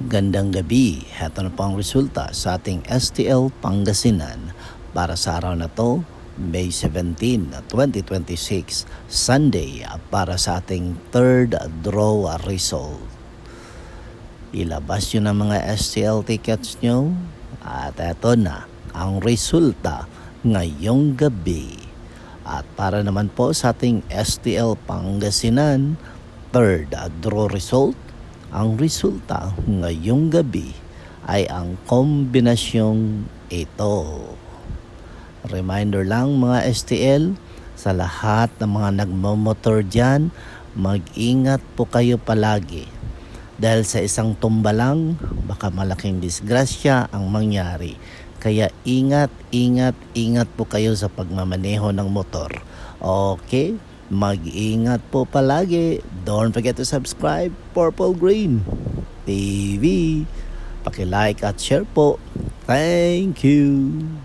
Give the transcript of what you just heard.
Gandang gabi, heto na po ang resulta sa ating STL Pangasinan para sa araw na to, May 17, 2026, Sunday para sa ating third draw result. Ilabas nyo na mga STL tickets nyo at eto na ang resulta ngayong gabi. At para naman po sa ating STL Pangasinan, third draw result, ang resulta ngayong gabi ay ang kombinasyong ito. Reminder lang mga STL, sa lahat ng mga nagmamotor dyan, mag-ingat po kayo palagi. Dahil sa isang tumba lang, baka malaking disgrasya ang mangyari. Kaya ingat po kayo sa pagmamaneho ng motor. Okay? Mag-ingat po palagi. Don't forget to subscribe Purple Green TV. Paki-like at share po. Thank you.